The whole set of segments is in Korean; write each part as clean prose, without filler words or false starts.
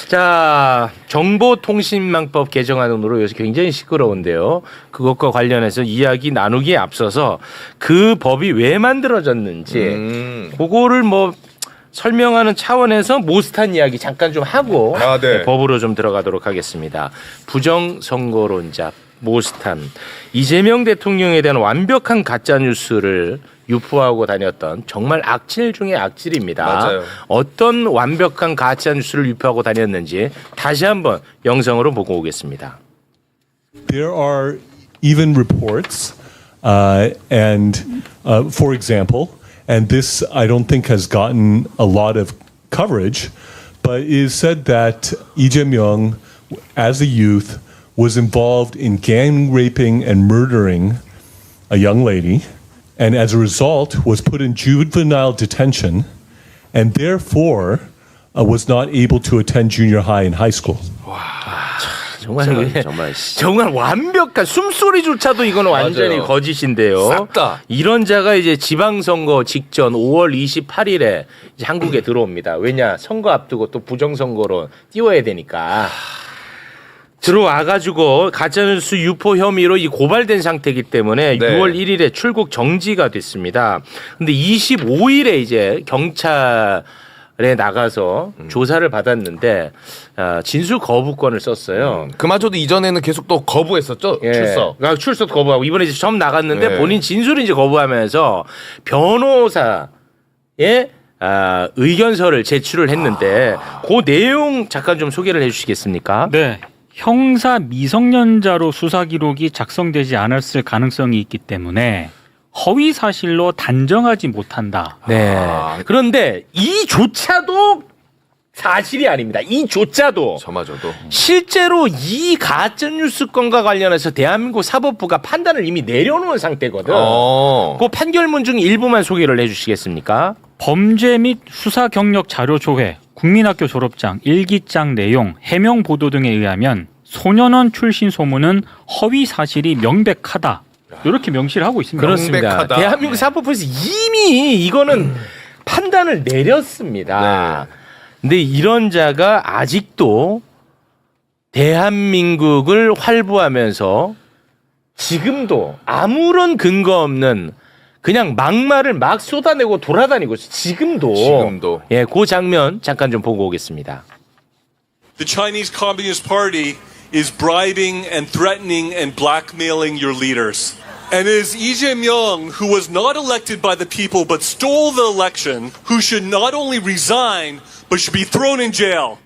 자, 정보통신망법 개정안으로 요새 굉장히 시끄러운데요. 그것과 관련해서 이야기 나누기에 앞서서 그 법이 왜 만들어졌는지 그거를 뭐 설명하는 차원에서 모스탄 이야기 잠깐 좀 하고 네. 법으로 좀 들어가도록 하겠습니다. 부정선거론자 모스탄. 이재명 대통령에 대한 완벽한 가짜뉴스를 유포하고 다녔던 정말 악질 중에 악질입니다. 맞아요. 어떤 완벽한 가짜뉴스를 유포하고 다녔는지 다시 한번 영상으로 보고 오겠습니다. There are even reports, for example, and this I don't think has gotten a lot of coverage, but it is said that Lee Jae-myung, as a youth, was involved in gang raping and murdering a young lady, and as a result was put in juvenile detention, and therefore was not able to attend junior high and high school. 정말 완벽한 숨소리조차도 이건 완전히 맞아요. 거짓인데요. 싹 다. 이런 자가 이제 지방선거 직전 5월 28일에 이제 한국에 들어옵니다. 왜냐 선거 앞두고 또 부정선거로 띄워야 되니까. 들어와가지고 가짜뉴스 유포 혐의로 이 고발된 상태이기 때문에 네. 6월 1일에 출국 정지가 됐습니다. 근데 25일에 이제 경찰에 나가서 조사를 받았는데 진술 거부권을 썼어요. 그마저도 이전에는 계속 또 거부했었죠. 예. 출석. 그러니까 출석 거부하고 이번에 이제 처음 나갔는데 네. 본인 진술을 이제 거부하면서 변호사의 의견서를 제출을 했는데 그 내용 잠깐 좀 소개를 해주시겠습니까? 네. 형사 미성년자로 수사 기록이 작성되지 않았을 가능성이 있기 때문에 허위 사실로 단정하지 못한다. 네. 그런데 이조차도 사실이 아닙니다. 이조차도 저마저도. 실제로 이 가짜뉴스 건과 관련해서 대한민국 사법부가 판단을 이미 내려놓은 상태거든. 그 판결문 중 일부만 소개를 해주시겠습니까? 범죄 및 수사 경력 자료 조회, 국민학교 졸업장, 일기장 내용, 해명 보도 등에 의하면 소년원 출신 소문은 허위 사실이 명백하다. 이렇게 명시를 하고 있습니다. 그렇습니다. 명백하다. 대한민국 사법부에서 이미 이거는 판단을 내렸습니다. 네. 근데 이런 자가 아직도 대한민국을 활보하면서 지금도 아무런 근거 없는 그냥 막말을 막 쏟아내고 돌아다니고 있어요. 지금도. 예, 그 장면 잠깐 좀 보고 오겠습니다. The Chinese Communist Party is bribing and threatening and blackmailing your leaders. And it is Lee Jae-myung, who was not elected by the people but stole the election, who should not only resign but should be thrown in jail.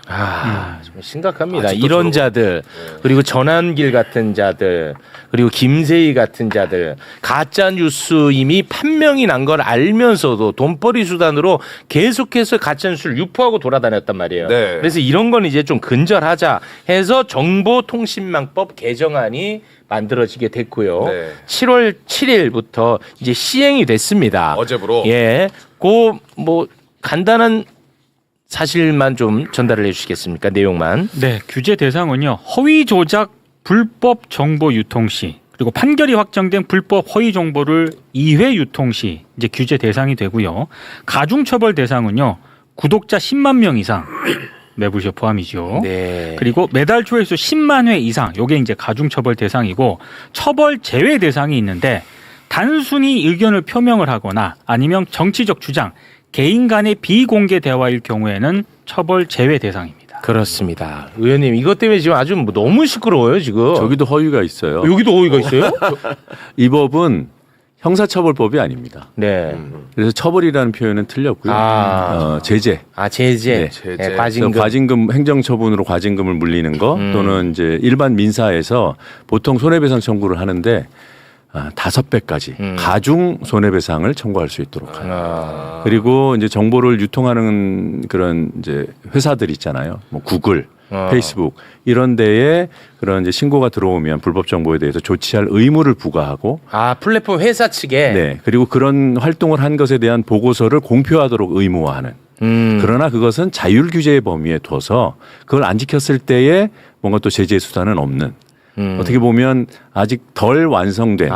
정말 심각합니다. 이런 자들 그리고 전한길 같은 자들 그리고 김세희 같은 자들 가짜 뉴스 이미 판명이 난 걸 알면서도 돈벌이 수단으로 계속해서 가짜 뉴스를 유포하고 돌아다녔단 말이에요. 네. 그래서 이런 건 이제 좀 근절하자 해서 정보통신망법 개정안이 만들어지게 됐고요. 네. 7월 7일부터 이제 시행이 됐습니다. 어제부로. 예, 그 뭐 간단한 사실만 좀 전달을 해주시겠습니까? 내용만. 네, 규제 대상은요. 허위 조작, 불법 정보 유통 시 그리고 판결이 확정된 불법 허위 정보를 2회 유통 시 이제 규제 대상이 되고요. 가중처벌 대상은요. 구독자 10만 명 이상 매불쇼 포함이죠. 네. 그리고 매달 조회수 10만 회 이상 요게 이제 가중처벌 대상이고 처벌 제외 대상이 있는데 단순히 의견을 표명을 하거나 아니면 정치적 주장 개인 간의 비공개 대화일 경우에는 처벌 제외 대상입니다. 그렇습니다. 의원님 이것 때문에 지금 아주 뭐 너무 시끄러워요 지금. 저기도 허위가 있어요. 여기도 허위가 있어요? 이 법은 형사처벌법이 아닙니다. 네. 그래서 처벌이라는 표현은 틀렸고요. 제재. 제재. 네. 네, 과징금. 과징금 행정처분으로 과징금을 물리는 거 또는 이제 일반 민사에서 보통 손해배상 청구를 하는데 5배까지 가중 손해배상을 청구할 수 있도록 합니다. 그리고 이제 정보를 유통하는 그런 이제 회사들 있잖아요. 뭐 구글, 페이스북 이런 데에 그런 이제 신고가 들어오면 불법 정보에 대해서 조치할 의무를 부과하고 플랫폼 회사 측에. 네. 그리고 그런 활동을 한 것에 대한 보고서를 공표하도록 의무화하는. 그러나 그것은 자율 규제의 범위에 둬서 그걸 안 지켰을 때에 뭔가 또 제재 수단은 없는. 어떻게 보면 아직 덜 완성된.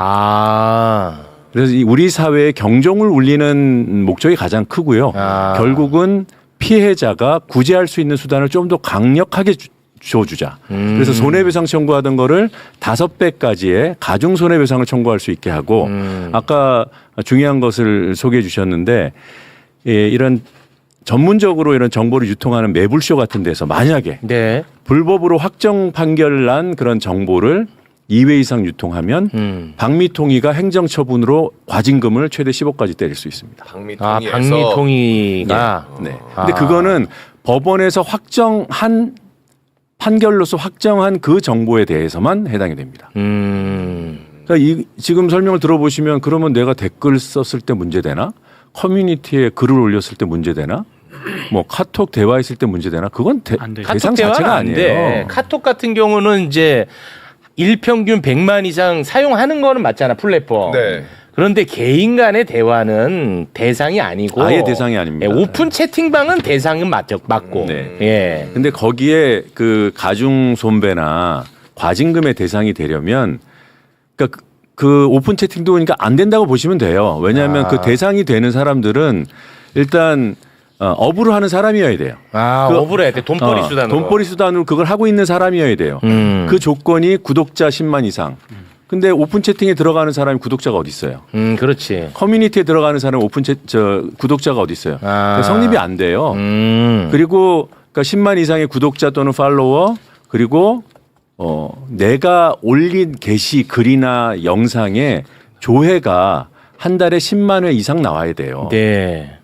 그래서 우리 사회의 경종을 울리는 목적이 가장 크고요. 결국은 피해자가 구제할 수 있는 수단을 좀 더 강력하게 줘주자. 그래서 손해배상 청구하던 거를 5배까지의 가중 손해배상을 청구할 수 있게 하고 아까 중요한 것을 소개해 주셨는데 이런 전문적으로 이런 정보를 유통하는 매불쇼 같은 데서 만약에 네. 불법으로 확정 판결 난 그런 정보를 2회 이상 유통하면 박미통위가 행정처분으로 과징금을 최대 10억까지 때릴 수 있습니다. 박미통위에서 박미통위가 네. 근데 그거는 법원에서 확정한 판결로서 확정한 그 정보에 대해서만 해당이 됩니다. 그러니까 지금 설명을 들어보시면 그러면 내가 댓글 썼을 때 문제되나? 커뮤니티에 글을 올렸을 때 문제되나? 뭐 카톡 대화했을 때 문제되나? 그건 안 돼요. 대상 카톡 대화는 자체가 안 아니에요. 돼. 카톡 같은 경우는 이제 일평균 100만 이상 사용하는 거는 맞잖아, 플랫폼. 네. 그런데 개인 간의 대화는 대상이 아니고 아예 대상이 아닙니다. 오픈 채팅방은 대상은 맞고. 네. 예. 근데 거기에 그 가중 손배나 과징금의 대상이 되려면 그러니까 그 오픈 채팅도 그러니까 안 된다고 보시면 돼요. 왜냐하면 그 대상이 되는 사람들은 일단 업으로 하는 사람이어야 돼요. 업으로 돼. 돈벌이 수단으로. 돈벌이 수단으로 그걸 하고 있는 사람이어야 돼요. 그 조건이 구독자 10만 이상. 근데 오픈 채팅에 들어가는 사람이 구독자가 어디 있어요? 그렇지. 커뮤니티에 들어가는 사람이 구독자가 어디 있어요? 성립이 안 돼요. 그리고 그러니까 10만 이상의 구독자 또는 팔로워 그리고 내가 올린 게시 글이나 영상의 조회가 한 달에 10만 회 이상 나와야 돼요. 네.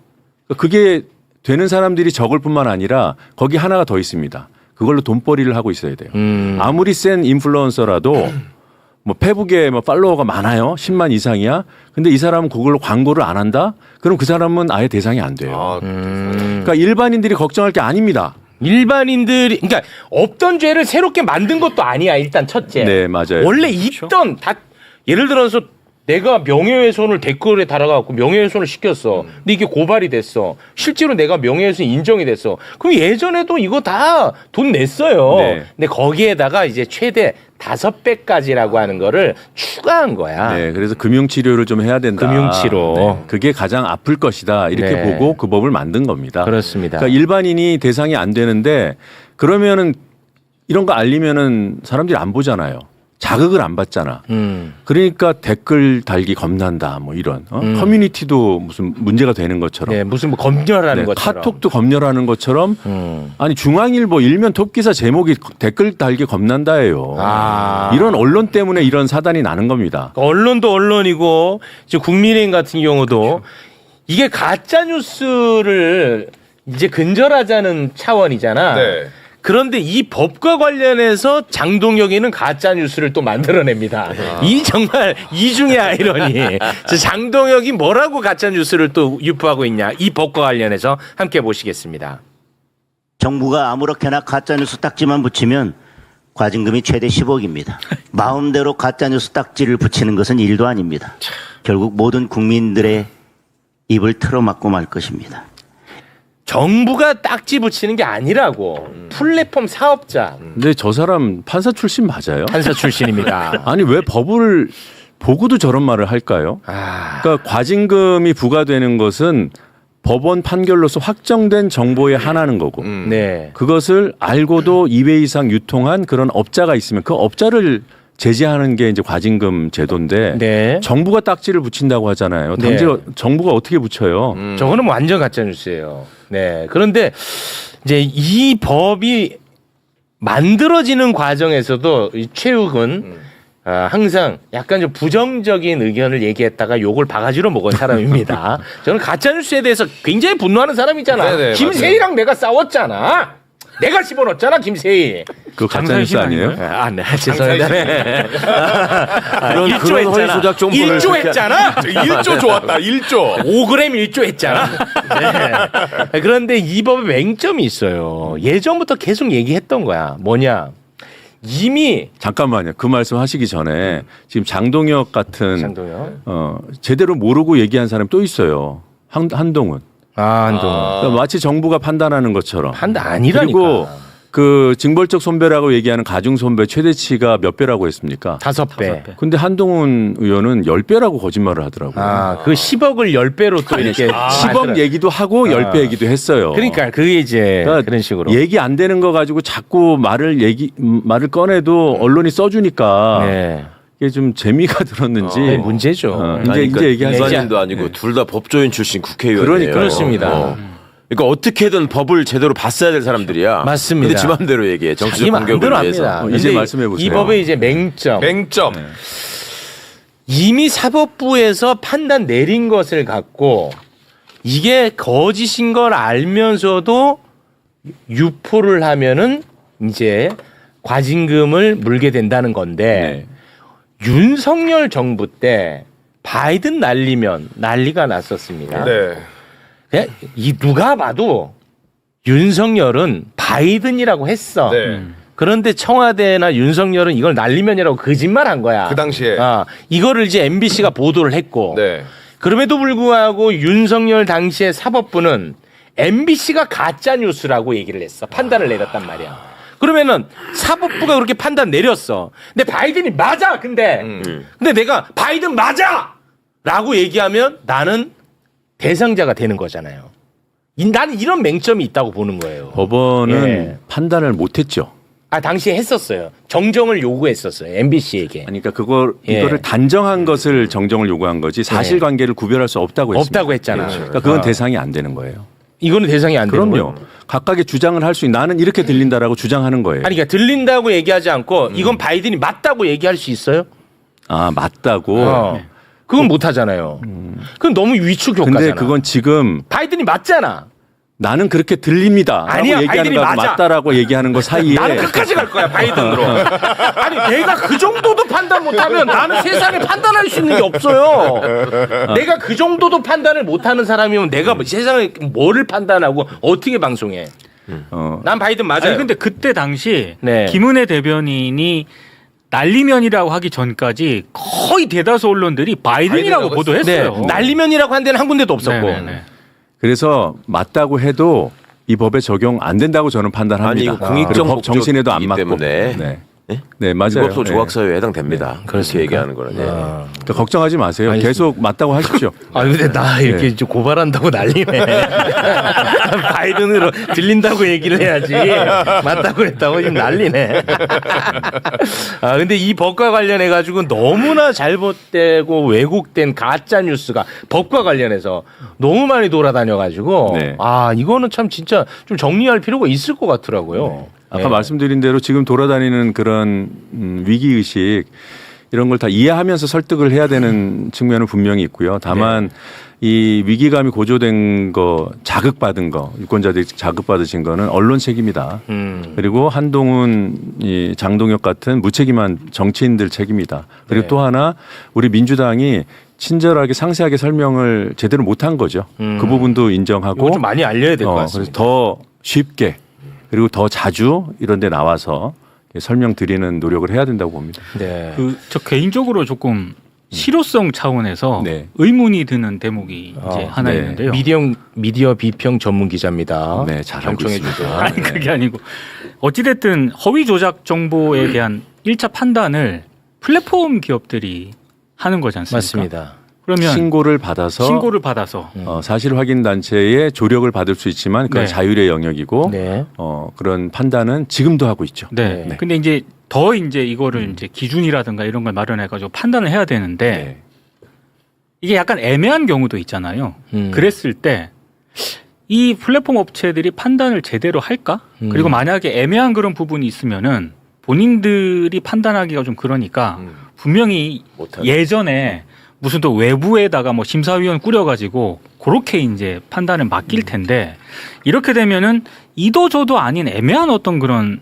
그게 되는 사람들이 적을 뿐만 아니라 거기 하나가 더 있습니다. 그걸로 돈벌이를 하고 있어야 돼요. 아무리 센 인플루언서라도 뭐 페북에 뭐 팔로워가 많아요. 10만 이상이야. 근데 이 사람은 그걸로 광고를 안 한다? 그럼 그 사람은 아예 대상이 안 돼요. 그러니까 일반인들이 걱정할 게 아닙니다. 일반인들이 그러니까 없던 죄를 새롭게 만든 것도 아니야. 일단 첫째. 네, 맞아요. 원래 있던 다 예를 들어서 내가 명예훼손을 댓글에 달아갖고 명예훼손을 시켰어. 근데 이게 고발이 됐어. 실제로 내가 명예훼손 인정이 됐어. 그럼 예전에도 이거 다 돈 냈어요. 네. 근데 거기에다가 이제 최대 5배까지라고 하는 거를 추가한 거야. 네, 그래서 금융치료를 좀 해야 된다. 금융치료. 네, 그게 가장 아플 것이다. 이렇게 네. 보고 그 법을 만든 겁니다. 그렇습니다. 그러니까 일반인이 대상이 안 되는데 그러면은 이런 거 알리면은 사람들이 안 보잖아요. 자극을 안 받잖아. 그러니까 댓글 달기 겁난다. 뭐 이런 커뮤니티도 무슨 문제가 되는 것처럼. 네, 무슨 뭐 검열하는 것처럼. 카톡도 검열하는 것처럼. 아니 중앙일보 일면 톱기사 제목이 댓글 달기 겁난다예요. 이런 언론 때문에 이런 사단이 나는 겁니다. 언론도 언론이고 지금 국민의힘 같은 경우도 이게 가짜 뉴스를 이제 근절하자는 차원이잖아. 네. 그런데 이 법과 관련해서 장동혁이는 가짜 뉴스를 또 만들어냅니다. 이 정말 이중의 아이러니. 장동혁이 뭐라고 가짜 뉴스를 또 유포하고 있냐? 이 법과 관련해서 함께 보시겠습니다. 정부가 아무렇게나 가짜뉴스 딱지만 붙이면 과징금이 최대 10억입니다. 마음대로 가짜뉴스 딱지를 붙이는 것은 일도 아닙니다. 결국 모든 국민들의 입을 틀어막고 말 것입니다. 정부가 딱지 붙이는 게 아니라고. 플랫폼 사업자. 근데 저 사람 판사 출신 맞아요? 판사 출신입니다. 아니 왜 법을 보고도 저런 말을 할까요? 그러니까 과징금이 부과되는 것은 법원 판결로서 확정된 정보의 하나는 거고 네. 그것을 알고도 2회 이상 유통한 그런 업자가 있으면 그 업자를 제재하는 게 이제 과징금 제도인데 네. 정부가 딱지를 붙인다고 하잖아요. 네. 당시 정부가 어떻게 붙여요? 저거는 뭐 완전 가짜 뉴스예요. 네. 그런데 이제 이 법이 만들어지는 과정에서도 이 최욱은 항상 약간 좀 부정적인 의견을 얘기했다가 욕을 바가지로 먹은 사람입니다. 저는 가짜 뉴스에 대해서 굉장히 분노하는 사람이잖아. 네네, 김세희랑 내가 싸웠잖아. 내가 집어넣었잖아, 김세희. 그거 가짜 뉴스 아니에요? 네, 죄송합니다. 네. 그런 허위 조작 정보를 1조 했잖아. 1조 좋았다. 1조. 5g 1조 했잖아. 네. 그런데 이 법에 맹점이 있어요. 예전부터 계속 얘기했던 거야. 뭐냐. 이미 잠깐만요. 그 말씀 하시기 전에 지금 장동혁 같은 장동혁? 제대로 모르고 얘기한 사람이 또 있어요. 한동훈. 한동훈. 그러니까 마치 정부가 판단하는 것처럼. 판단 아니라니까. 그리고 그 징벌적 손배라고 얘기하는 가중 손배 최대치가 몇 배라고 했습니까? 5배. 근데 한동훈 의원은 10배라고 거짓말을 하더라고요. 아, 그 10억을 10배로 또 이렇게 10억 얘기도 하고 10배 얘기도 했어요. 그러니까 그게 이제 그러니까 그런 식으로. 얘기 안 되는 거 가지고 자꾸 말을 꺼내도 언론이 써주니까 네. 이게 좀 재미가 들었는지 네, 문제죠. 이제 얘기하자. 기관인도 아니고 둘 다 법조인 출신 국회의원이에요. 그렇습니다. 그러니까 어떻게든 법을 제대로 봤어야 될 사람들이야. 맞습니다. 근데 지 맘대로 얘기해. 정치적 자기 공격을 마음대로 위해서. 합니다. 이제 근데 말씀해 보세요. 이 법의 이제 맹점. 맹점. 이미 사법부에서 판단 내린 것을 갖고 이게 거짓인 걸 알면서도 유포를 하면은 이제 과징금을 물게 된다는 건데 윤석열 정부 때 바이든 날리면 난리가 났었습니다. 네. 그냥 이 누가 봐도 윤석열은 바이든이라고 했어. 네. 그런데 청와대나 윤석열은 이걸 날리면이라고 거짓말한 거야. 그 당시에. 이거를 이제 MBC가 보도를 했고. 네. 그럼에도 불구하고 윤석열 당시의 사법부는 MBC가 가짜 뉴스라고 얘기를 했어. 판단을 내렸단 말이야. 그러면은 사법부가 그렇게 판단 내렸어. 근데 바이든이 맞아. 근데 내가 바이든 맞아!라고 얘기하면 나는 대상자가 되는 거잖아요. 나는 이런 맹점이 있다고 보는 거예요. 법원은 예. 판단을 못했죠. 당시에 했었어요. 정정을 요구했었어요. MBC에게. 아니, 그러니까 예. 이거를 단정한 것을 정정을 요구한 거지 사실관계를 구별할 수 없다고 했습니다. 없다고 했잖아. 그러니까 그건 대상이 안 되는 거예요. 이거는 대상이 안 되는 그럼요. 거예요. 각각의 주장을 할 수 있는 나는 이렇게 들린다라고 주장하는 거예요. 아니, 그러니까 들린다고 얘기하지 않고 이건 바이든이 맞다고 얘기할 수 있어요? 아, 맞다고. 그건 못 하잖아요. 그건 너무 위축 효과잖아. 근데 그건 지금 바이든이 맞잖아. 나는 그렇게 들립니다. 아니야, 라고 얘기하는 바이든이 거하고 맞아. 맞다라고 얘기하는 거 사이에 나는 끝까지 갈 거야, 바이든으로. 아니, 내가 그 정도도 판단 못하면 나는 세상에 판단할 수 있는 게 없어요. 내가 그 정도도 판단을 못하는 사람이면 내가 세상에 뭐를 판단하고 어떻게 방송해. 난 바이든 맞아요. 아니 근데 그때 당시 네. 김은혜 대변인이 날리면이라고 하기 전까지 거의 대다수 언론들이 바이든이라고 보도했어요. 네. 날리면이라고 한 데는 한 군데도 없었고. 네네네. 그래서 맞다고 해도 이 법에 적용 안 된다고 저는 판단합니다. 아니 이거 공익적 그리고 법 정신에도 안 맞고 때문에 네. 네, 맞아요. 불법소 네. 조각사유에 해당됩니다. 그렇게 그렇습니까? 얘기하는 거는. 예. 그러니까 걱정하지 마세요. 알겠습니다. 계속 맞다고 하십시오. 근데 나 이렇게 좀 고발한다고 난리네. 바이든으로 들린다고 얘기를 해야지. 맞다고 했다고 지금 난리네. 근데 이 법과 관련해 가지고 너무나 잘못되고 왜곡된 가짜 뉴스가 법과 관련해서 너무 많이 돌아다녀 가지고 네. 이거는 참 진짜 좀 정리할 필요가 있을 것 같더라고요. 아까 말씀드린 대로 지금 돌아다니는 그런 위기의식 이런 걸 다 이해하면서 설득을 해야 되는 측면은 분명히 있고요. 다만 이 위기감이 고조된 거, 자극받은 거, 유권자들이 자극받으신 거는 언론 책임이다. 그리고 한동훈, 이 장동혁 같은 무책임한 정치인들 책임이다. 그리고 또 하나 우리 민주당이 친절하게 상세하게 설명을 제대로 못한 거죠. 그 부분도 인정하고 이거 좀 많이 알려야 될 것 그래서 같습니다. 더 쉽게 그리고 더 자주 이런 데 나와서 설명드리는 노력을 해야 된다고 봅니다. 네. 저 개인적으로 조금 실효성 차원에서 네. 의문이 드는 대목이 이제 하나 네. 있는데요. 미디어 비평 전문 기자입니다. 네, 잘 알고 경청해 있습니다. 주세요. 아니 그게 아니고 어찌됐든 허위 조작 정보에 대한 1차 판단을 플랫폼 기업들이 하는 거지 않습니까? 맞습니다. 그러면 신고를 받아서 사실 확인 단체의 조력을 받을 수 있지만 그건 네. 자율의 영역이고 네. 그런 판단은 지금도 하고 있죠. 네. 네. 근데 이제 더 이제 이거를 이제 기준이라든가 이런 걸 마련해 가지고 판단을 해야 되는데 네. 이게 약간 애매한 경우도 있잖아요. 그랬을 때 이 플랫폼 업체들이 판단을 제대로 할까? 그리고 만약에 애매한 그런 부분이 있으면은 본인들이 판단하기가 좀 그러니까 분명히 예전에 무슨 또 외부에다가 뭐 심사위원 꾸려가지고 그렇게 이제 판단을 맡길 텐데 이렇게 되면은 이도저도 아닌 애매한 어떤 그런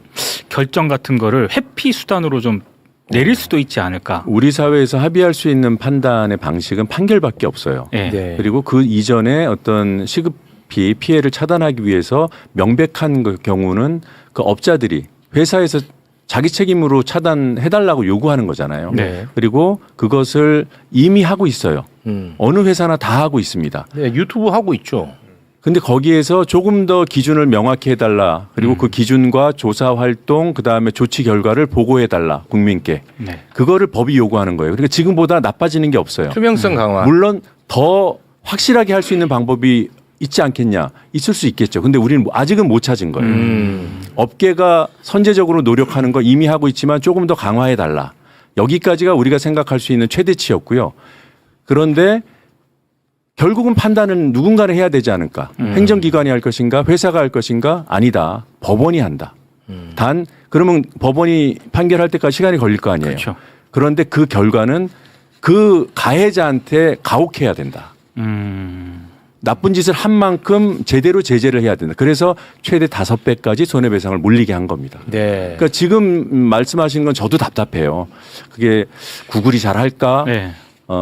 결정 같은 거를 회피 수단으로 좀 내릴 수도 있지 않을까. 우리 사회에서 합의할 수 있는 판단의 방식은 판결밖에 없어요. 예. 네. 그리고 그 이전에 어떤 시급히 피해를 차단하기 위해서 명백한 그 경우는 그 업자들이 회사에서 자기 책임으로 차단해달라고 요구하는 거잖아요. 네. 그리고 그것을 이미 하고 있어요. 어느 회사나 다 하고 있습니다. 네, 유튜브 하고 있죠. 근데 거기에서 조금 더 기준을 명확히 해달라. 그리고 그 기준과 조사 활동, 그 다음에 조치 결과를 보고해달라. 국민께. 네. 그거를 법이 요구하는 거예요. 그러니까 지금보다 나빠지는 게 없어요. 투명성 강화. 물론 더 확실하게 할 수 있는 방법이 있지 않겠냐. 있을 수 있겠죠. 근데 우리는 아직은 못 찾은 거예요. 업계가 선제적으로 노력하는 거 이미 하고 있지만 조금 더 강화해달라. 여기까지가 우리가 생각할 수 있는 최대치였고요. 그런데 결국은 판단은 누군가는 해야 되지 않을까. 행정기관이 할 것인가 회사가 할 것인가 아니다. 법원이 한다. 단 그러면 법원이 판결할 때까지 시간이 걸릴 거 아니에요. 그렇죠. 그런데 그 결과는 그 가해자한테 가혹해야 된다. 나쁜 짓을 한 만큼 제대로 제재를 해야 된다. 그래서 최대 5배까지 손해배상을 물리게 한 겁니다. 네. 그러니까 지금 말씀하시는 건 저도 답답해요. 그게 구글이 잘할까? 네.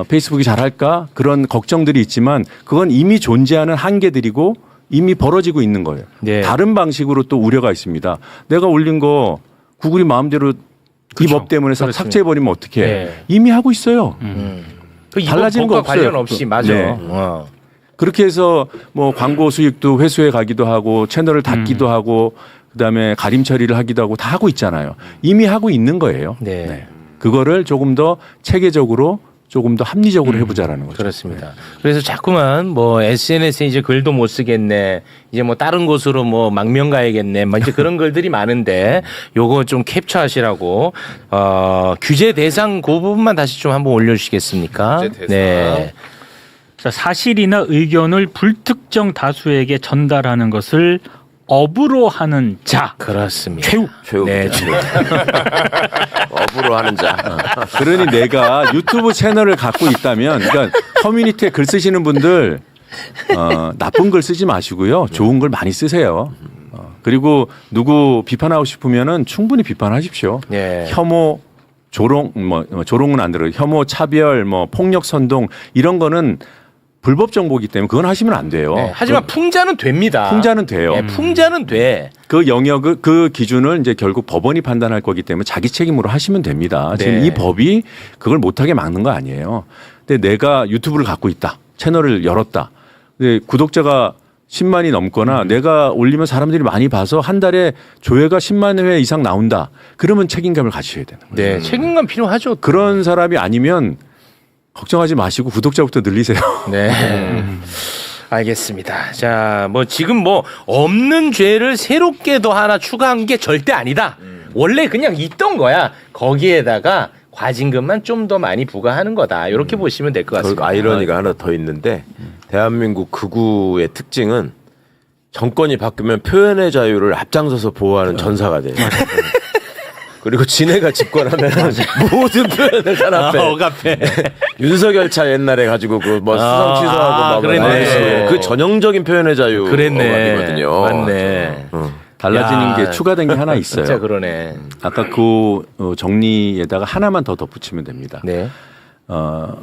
페이스북이 잘할까? 그런 걱정들이 있지만 그건 이미 존재하는 한계들이고 이미 벌어지고 있는 거예요. 네. 다른 방식으로 또 우려가 있습니다. 내가 올린 거 구글이 마음대로 이 그렇죠. 법 때문에 그렇습니다. 삭제해버리면 어떡해. 네. 이미 하고 있어요. 그 달라지는 거 법과 없어요. 관련 없이 맞아. 네. 어. 그렇게 해서 뭐 광고 수익도 회수해 가기도 하고 채널을 닫기도 하고 그다음에 가림 처리를 하기도 하고 다 하고 있잖아요. 이미 하고 있는 거예요. 네. 그거를 조금 더 체계적으로 조금 더 합리적으로 해보자라는 거죠. 그렇습니다. 그래서 자꾸만 뭐 SNS에 이제 글도 못 쓰겠네. 이제 뭐 다른 곳으로 뭐 망명 가야겠네. 뭐 이제 그런 글들이 많은데 요거 좀 캡처하시라고 규제 대상 그 부분만 다시 좀 한번 올려주시겠습니까? 규제 대상. 네. 자, 사실이나 의견을 불특정 다수에게 전달하는 것을 업으로 하는 자. 그렇습니다. 최후. 네, 기자. 업으로 하는 자. 그러니 내가 유튜브 채널을 갖고 있다면, 그러니까 커뮤니티에 글 쓰시는 분들 나쁜 글 쓰지 마시고요, 좋은 글 많이 쓰세요. 그리고 누구 비판하고 싶으면은 충분히 비판하십시오. 네. 혐오, 조롱, 조롱은 안 들어요. 혐오, 차별, 폭력 선동 이런 거는 불법 정보이기 때문에 그건 하시면 안 돼요. 네, 하지만 풍자는 됩니다. 풍자는 돼요. 네, 풍자는 돼. 그 영역을 그 기준을 이제 결국 법원이 판단할 거기 때문에 자기 책임으로 하시면 됩니다. 지금 네. 이 법이 그걸 못하게 막는 거 아니에요. 근데 내가 유튜브를 갖고 있다, 채널을 열었다. 근데 구독자가 10만이 넘거나 내가 올리면 사람들이 많이 봐서 한 달에 조회가 10만 회 이상 나온다. 그러면 책임감을 가지셔야 되는 거예요. 네, 책임감 필요하죠. 그런 사람이 아니면 걱정하지 마시고 구독자부터 늘리세요. 네. 알겠습니다. 자, 뭐 지금 뭐 없는 죄를 새롭게 더 하나 추가한 게 절대 아니다. 원래 그냥 있던 거야. 거기에다가 과징금만 좀 더 많이 부과하는 거다. 이렇게 보시면 될 것 결국 같습니다. 아이러니가 하나 더 있는데 대한민국 극우의 특징은 정권이 바뀌면 표현의 자유를 앞장서서 보호하는 전사가 돼요. 그리고 지네가 집권하면 모든 표현을 탄압해. 억압해. 윤석열 차 옛날에 가지고 그 뭐 수상 취소하고 막 그랬네. 그 전형적인 표현의 자유 그랬네. 억압이거든요. 맞네. 달라지는 야, 게 추가된 게 하나 있어요. 진짜 그러네. 아까 그 정리에다가 하나만 더 덧붙이면 됩니다. 네.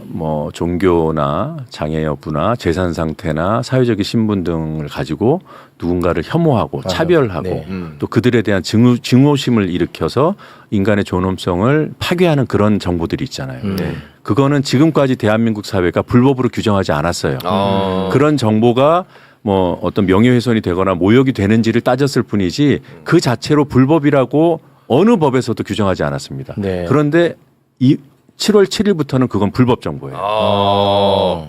뭐 종교나 장애 여부나 재산 상태나 사회적인 신분 등을 가지고 누군가를 혐오하고 차별하고 네. 또 그들에 대한 증오심을 일으켜서 인간의 존엄성을 파괴하는 그런 정보들이 있잖아요. 그거는 지금까지 대한민국 사회가 불법으로 규정하지 않았어요. 그런 정보가 뭐 어떤 명예훼손이 되거나 모욕이 되는지를 따졌을 뿐이지 그 자체로 불법이라고 어느 법에서도 규정하지 않았습니다. 네. 그런데 7월 7일부터는 그건 불법 정보예요.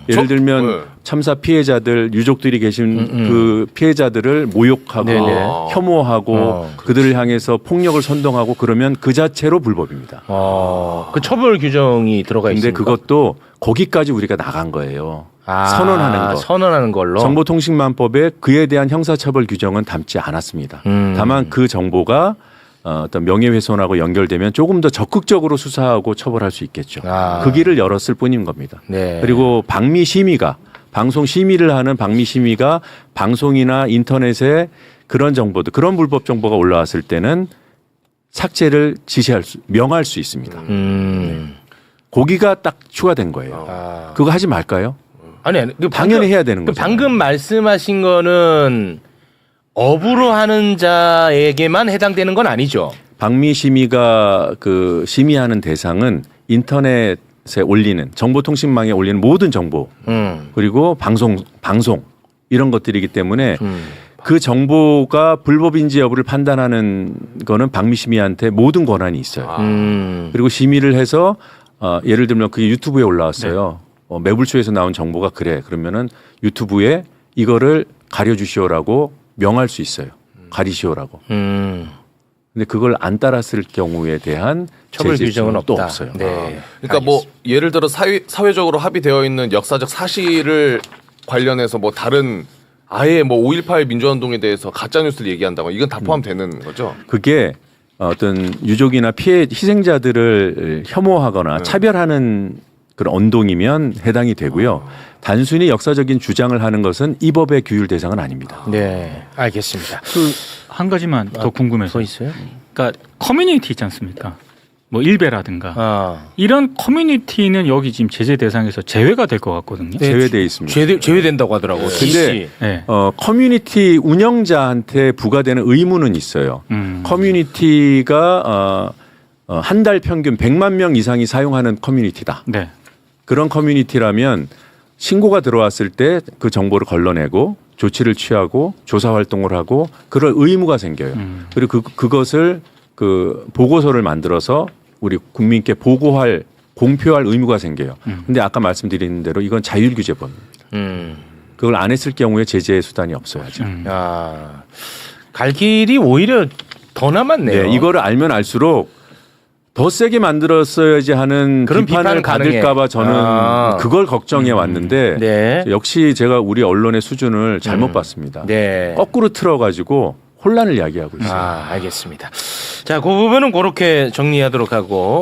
예를 들면 참사 피해자들 유족들이 계신 그 피해자들을 모욕하고 네네. 혐오하고 그들을 향해서 폭력을 선동하고 그러면 그 자체로 불법입니다. 그 처벌 규정이 들어가 근데 있습니까? 그것도 거기까지 우리가 나간 거예요. 선언하는 거. 선언하는 걸로. 정보통신망법에 그에 대한 형사처벌 규정은 담지 않았습니다. 다만 그 정보가 어떤 명예훼손하고 연결되면 조금 더 적극적으로 수사하고 처벌할 수 있겠죠. 그 길을 열었을 뿐인 겁니다. 네. 그리고 방미심의가 방송 심의를 하는 방미심의가 방송이나 인터넷에 그런 정보들, 그런 불법 정보가 올라왔을 때는 삭제를 명할 수 있습니다. 거기가 딱 추가된 거예요. 그거 하지 말까요? 아니, 당연히 해야 되는 거죠. 방금 말씀하신 거는 업으로 하는 자에게만 해당되는 건 아니죠. 방미심의가 그 심의하는 대상은 인터넷에 올리는 정보통신망에 올리는 모든 정보 그리고 방송 이런 것들이기 때문에 그 정보가 불법인지 여부를 판단하는 거는 방미심의한테 모든 권한이 있어요. 그리고 심의를 해서 예를 들면 그게 유튜브에 올라왔어요. 매불쇼에서 나온 정보가 그래. 그러면은 유튜브에 이거를 가려주시오라고 명할 수 있어요. 가리시오라고. 근데 그걸 안 따랐을 경우에 대한 처벌 제재 규정은 또 없다. 없어요. 네. 그러니까 뭐 예를 들어 사회적으로 합의되어 있는 역사적 사실을 관련해서 뭐 다른 아예 뭐 5.18 민주화운동에 대해서 가짜 뉴스를 얘기한다고 이건 다 포함되는 거죠. 그게 어떤 유족이나 피해 희생자들을 혐오하거나 차별하는 그런 언동이면 해당이 되고요. 단순히 역사적인 주장을 하는 것은 이 법의 규율 대상은 아닙니다. 네, 알겠습니다. 한 가지만 더 궁금해서. 더 있어요? 그러니까 커뮤니티 있지 않습니까? 뭐 일베라든가 이런 커뮤니티는 여기 지금 제재 대상에서 제외가 될 것 같거든요. 네, 제외돼 있습니다. 제외된다고 하더라고. 근데 네. 커뮤니티 운영자한테 부과되는 의무는 있어요. 커뮤니티가 한 달 평균 100만 명 이상이 사용하는 커뮤니티다. 네. 그런 커뮤니티라면 신고가 들어왔을 때 그 정보를 걸러내고 조치를 취하고 조사 활동을 하고 그럴 의무가 생겨요. 그리고 그것을 그 보고서를 만들어서 우리 국민께 공표할 의무가 생겨요. 근데 아까 말씀드린 대로 이건 자율규제법입니다. 그걸 안 했을 경우에 제재의 수단이 없어야죠. 갈 길이 오히려 더 남았네요. 네, 이거를 알면 알수록 더 세게 만들었어야지 하는 그런 비판을 비판은 가능해. 받을까봐 저는 그걸 걱정해 왔는데 네. 역시 제가 우리 언론의 수준을 잘못 봤습니다. 네. 거꾸로 틀어가지고 혼란을 야기하고 있어요. 알겠습니다. 자, 그 부분은 그렇게 정리하도록 하고